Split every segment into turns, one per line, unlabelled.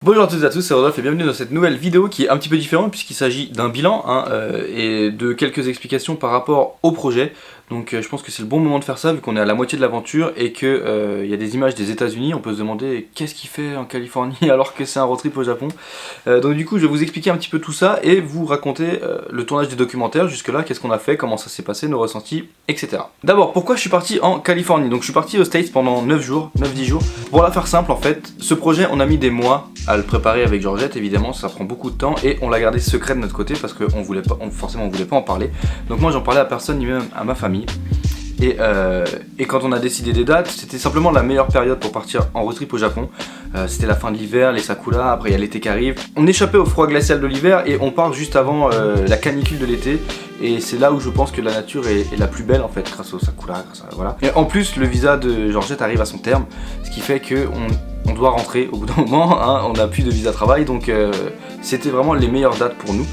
Bonjour à toutes et à tous, c'est Rodolphe et bienvenue dans cette nouvelle vidéo qui est un petit peu différente puisqu'il s'agit d'un bilan et de quelques explications par rapport au projet. Donc je pense que c'est le bon moment de faire ça vu qu'on est à la moitié de l'aventure et qu'il y a des images des États-Unis. On peut se demander qu'est-ce qu'il fait en Californie alors que c'est un road trip au Japon. Donc du coup je vais vous expliquer un petit peu tout ça et vous raconter le tournage des documentaires jusque là, qu'est-ce qu'on a fait, comment ça s'est passé, nos ressentis, etc. D'abord pourquoi je suis parti en Californie. Donc je suis parti aux States pendant 9-10 jours. Pour la faire simple en fait, ce projet on a mis des mois à le préparer avec Georgette, évidemment ça prend beaucoup de temps et on l'a gardé secret de notre côté parce qu'on voulait pas, forcément on voulait pas en parler. Donc moi j'en parlais à personne ni même à ma famille. Et quand on a décidé des dates, c'était simplement la meilleure période pour partir en road trip au Japon. C'était la fin de l'hiver, les sakura, après il y a l'été qui arrive. On échappait au froid glacial de l'hiver et on part juste avant la canicule de l'été. Et c'est là où je pense que la nature est la plus belle en fait, grâce au sakura, grâce à, voilà. Et en plus, le visa de Georgette arrive à son terme, ce qui fait qu'on doit rentrer au bout d'un moment, hein, on n'a plus de visa travail, donc c'était vraiment les meilleures dates pour nous.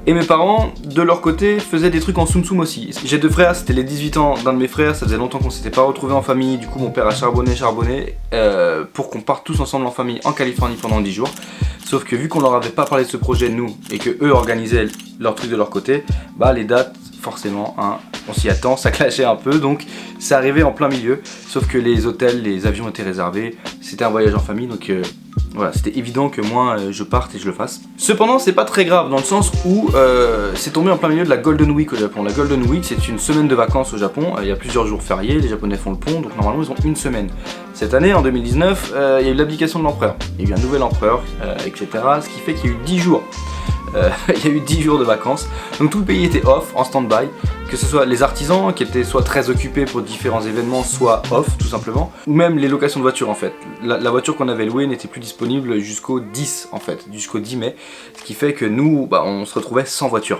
Et mes parents, de leur côté, faisaient des trucs en soum soum aussi. J'ai deux frères, c'était les 18 ans d'un de mes frères, ça faisait longtemps qu'on s'était pas retrouvés en famille, du coup mon père a charbonné pour qu'on parte tous ensemble en famille en Californie pendant 10 jours. Sauf que vu qu'on leur avait pas parlé de ce projet nous, et que eux organisaient leur truc de leur côté, bah les dates, forcément, hein, on s'y attend, ça clashait un peu, donc c'est arrivé en plein milieu. Sauf que les hôtels, les avions étaient réservés, c'était un voyage en famille, donc voilà, c'était évident que moi je parte et je le fasse. Cependant, c'est pas très grave dans le sens où c'est tombé en plein milieu de la Golden Week au Japon. La Golden Week, c'est une semaine de vacances au Japon. Il y a plusieurs jours fériés, les Japonais font le pont, donc normalement ils ont une semaine. Cette année, en 2019, il y a eu l'abdication de l'empereur. Il y a eu un nouvel empereur, etc. Ce qui fait qu'il y a eu 10 jours. Il y a eu 10 jours de vacances, donc tout le pays était off, en stand-by, que ce soit les artisans qui étaient soit très occupés pour différents événements, soit off tout simplement, ou même les locations de voitures en fait. La voiture qu'on avait louée n'était plus disponible jusqu'au 10 en fait, jusqu'au 10 mai, ce qui fait que nous, on se retrouvait sans voiture.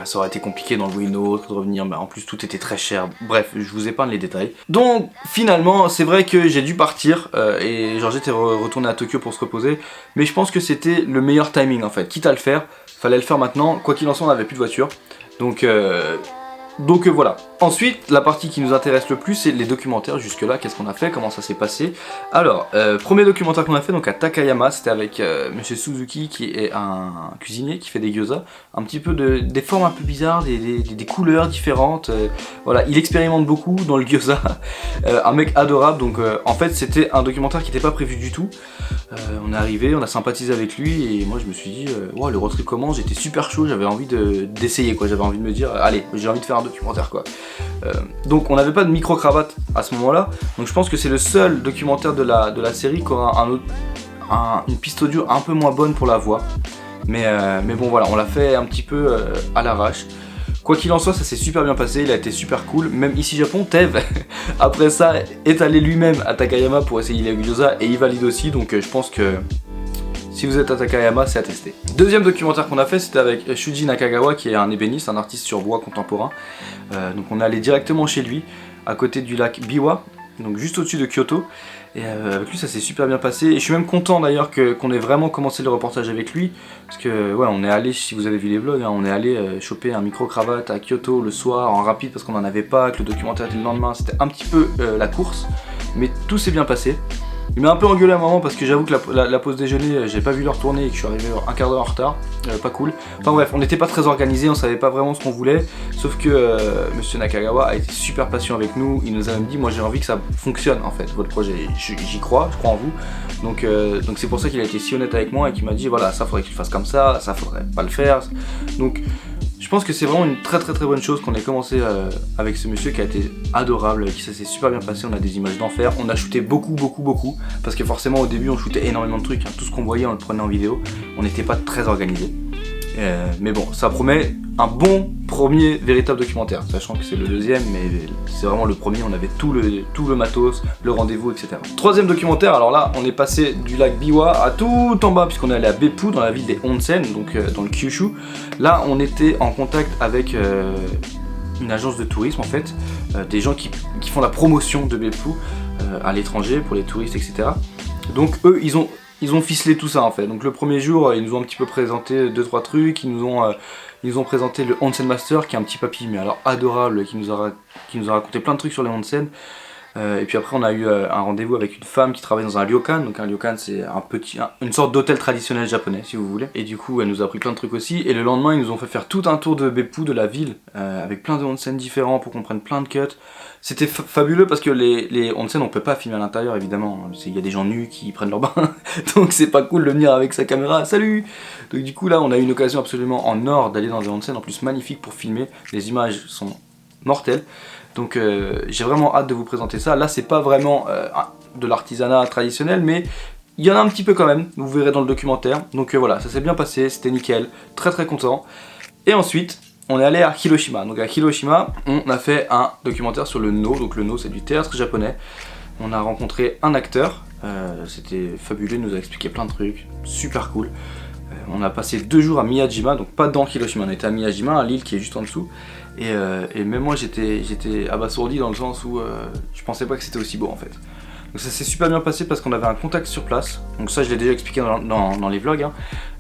Ça aurait été compliqué d'en louer une autre, de revenir, mais en plus tout était très cher, bref, je vous épargne les détails. Donc finalement, c'est vrai que j'ai dû partir, et Georgette est retournée à Tokyo pour se reposer, mais je pense que c'était le meilleur timing en fait, quitte à le faire, fallait le faire maintenant, quoi qu'il en soit on n'avait plus de voiture, donc voilà. Ensuite, la partie qui nous intéresse le plus, c'est les documentaires. Jusque là, qu'est-ce qu'on a fait, comment ça s'est passé. Alors, premier documentaire qu'on a fait donc à Takayama, c'était avec Monsieur Suzuki qui est un cuisinier qui fait des gyoza, un petit peu des formes un peu bizarres, des couleurs différentes. Voilà, il expérimente beaucoup dans le gyoza. Un mec adorable. Donc en fait, c'était un documentaire qui n'était pas prévu du tout. On est arrivé, on a sympathisé avec lui et moi je me suis dit, wow, le road trip commence, j'étais super chaud, j'avais envie d'essayer quoi, j'avais envie de me dire, allez, j'ai envie de faire un documentaire quoi. Donc on n'avait pas de micro-cravate à ce moment-là, donc je pense que c'est le seul documentaire de la série qui aura une piste audio un peu moins bonne pour la voix. Mais bon voilà, on l'a fait un petit peu à l'arrache. Quoi qu'il en soit, ça s'est super bien passé, il a été super cool. Même ici Japon, Tev, après ça, est allé lui-même à Takayama pour essayer les gyoza et il valide aussi, donc je pense que si vous êtes à Takayama, c'est à tester. Deuxième documentaire qu'on a fait, c'était avec Shuji Nakagawa, qui est un ébéniste, un artiste sur bois contemporain. Donc on est allé directement chez lui, à côté du lac Biwa, donc juste au-dessus de Kyoto. Et avec lui ça s'est super bien passé et je suis même content d'ailleurs qu'on ait vraiment commencé le reportage avec lui parce que ouais, on est allé, si vous avez vu les vlogs, hein, on est allé choper un micro-cravate à Kyoto le soir en rapide parce qu'on n'en avait pas, que le documentaire était le lendemain, c'était un petit peu la course, mais tout s'est bien passé. Il m'a un peu engueulé à un moment parce que j'avoue que la pause déjeuner, j'ai pas vu l'heure tourner et que je suis arrivé un quart d'heure en retard, pas cool. Enfin bref, on n'était pas très organisé, on savait pas vraiment ce qu'on voulait, sauf que Monsieur Nakagawa a été super patient avec nous, il nous a même dit, moi j'ai envie que ça fonctionne en fait, votre projet, j'y crois, je crois en vous. Donc c'est pour ça qu'il a été si honnête avec moi et qu'il m'a dit, voilà, ça faudrait qu'il fasse comme ça faudrait pas le faire. Donc je pense que c'est vraiment une très bonne chose qu'on ait commencé avec ce monsieur qui a été adorable, qui ça s'est super bien passé, on a des images d'enfer, on a shooté beaucoup, parce que forcément au début on shootait énormément de trucs, hein. Tout ce qu'on voyait on le prenait en vidéo, on n'était pas très organisé. Mais bon, ça promet un bon premier véritable documentaire, sachant que c'est le deuxième, mais c'est vraiment le premier, on avait tout le matos, le rendez-vous, etc. Troisième documentaire, alors là, on est passé du lac Biwa à tout en bas, puisqu'on est allé à Beppu, dans la ville des Onsen, donc dans le Kyushu. Là, on était en contact avec une agence de tourisme, en fait, des gens qui font la promotion de Beppu à l'étranger, pour les touristes, etc. Donc eux, ils ont ficelé tout ça en fait. Donc le premier jour, ils nous ont un petit peu présenté 2-3 trucs, ils nous ont présenté le Onsen Master qui est un petit papy mais alors adorable, qui nous a raconté plein de trucs sur les onsen. Et puis après on a eu un rendez-vous avec une femme qui travaille dans un ryokan. Donc un ryokan c'est une sorte d'hôtel traditionnel japonais si vous voulez. Et du coup elle nous a appris plein de trucs aussi. Et le lendemain ils nous ont fait faire tout un tour de Beppu, de la ville, avec plein de onsen différents pour qu'on prenne plein de cuts. C'était fabuleux parce que les onsen on peut pas filmer à l'intérieur évidemment. Il y a des gens nus qui prennent leur bain. Donc c'est pas cool de venir avec sa caméra. Salut. Donc du coup là on a eu une occasion absolument en or d'aller dans des onsen en plus magnifiques pour filmer. Les images sont mortelles. Donc j'ai vraiment hâte de vous présenter ça. Là c'est pas vraiment de l'artisanat traditionnel mais il y en a un petit peu quand même, vous verrez dans le documentaire. Donc voilà, ça s'est bien passé, c'était nickel, très très content. Et ensuite on est allé à Hiroshima. Donc à Hiroshima on a fait un documentaire sur le No. Donc le No c'est du théâtre japonais. On a rencontré un acteur, c'était fabuleux, il nous a expliqué plein de trucs, super cool. On a passé 2 jours à Miyajima, donc pas dans Hiroshima, on était à Miyajima, à l'île qui est juste en dessous. Et même moi j'étais abasourdi dans le sens où je pensais pas que c'était aussi beau en fait. Donc ça s'est super bien passé parce qu'on avait un contact sur place. Donc ça je l'ai déjà expliqué dans les vlogs. Hein.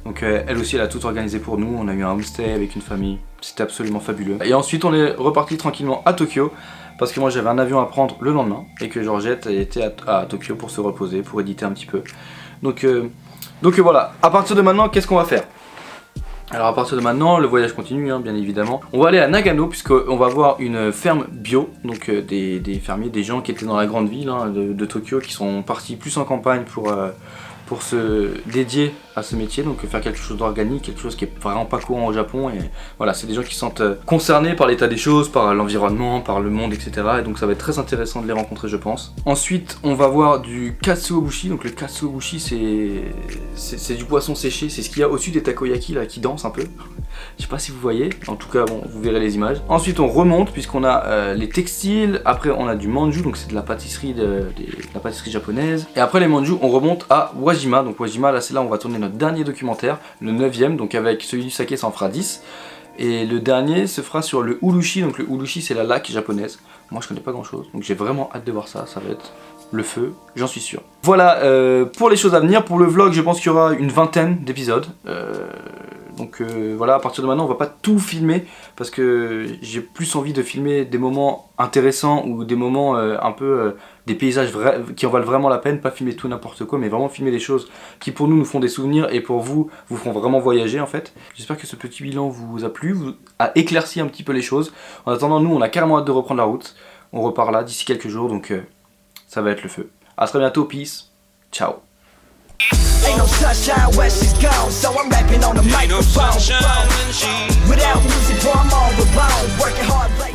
Donc elle aussi elle a tout organisé pour nous. On a eu un homestay avec une famille. C'était absolument fabuleux. Et ensuite on est reparti tranquillement à Tokyo. Parce que moi j'avais un avion à prendre le lendemain. Et que Georgette était à Tokyo pour se reposer, pour éditer un petit peu. Donc voilà, à partir de maintenant qu'est-ce qu'on va faire ? Alors à partir de maintenant, le voyage continue hein, bien évidemment. On va aller à Nagano puisqu'on va voir une ferme bio, donc des fermiers, des gens qui étaient dans la grande ville hein, de Tokyo, qui sont partis plus en campagne pour se dédier à ce métier, donc faire quelque chose d'organique, quelque chose qui est vraiment pas courant au Japon. Et voilà, c'est des gens qui se sentent concernés par l'état des choses, par l'environnement, par le monde, etc. Et donc ça va être très intéressant de les rencontrer je pense. Ensuite on va voir du katsuobushi. Donc le katsuobushi c'est du poisson séché, c'est ce qu'il y a au-dessus des takoyaki là qui dansent un peu. Je sais pas si vous voyez, en tout cas bon, vous verrez les images. Ensuite on remonte puisqu'on a les textiles, après on a du manju, donc c'est de la pâtisserie la pâtisserie japonaise. Et après les manju on remonte à Wajima, donc Wajima là c'est là où on va tourner notre dernier documentaire, le 9ème, donc avec celui du saké ça en fera 10. Et le dernier se fera sur le urushi, donc le urushi c'est la laque japonaise. Moi je connais pas grand chose, donc j'ai vraiment hâte de voir ça, ça va être le feu, j'en suis sûr. Voilà, pour les choses à venir, pour le vlog je pense qu'il y aura une 20aine d'épisodes. Donc voilà, à partir de maintenant on va pas tout filmer parce que j'ai plus envie de filmer des moments intéressants ou des moments un peu des paysages qui en valent vraiment la peine, pas filmer tout n'importe quoi mais vraiment filmer des choses qui pour nous font des souvenirs et pour vous feront vraiment voyager en fait. J'espère que ce petit bilan vous a plu, a éclairci un petit peu les choses. En attendant nous on a carrément hâte de reprendre la route, on repart là d'ici quelques jours donc ça va être le feu. A très bientôt, peace, ciao.
Ain't no sunshine where she's gone, so I'm rapping on the microphone. Without music, boy, I'm all alone, working hard, like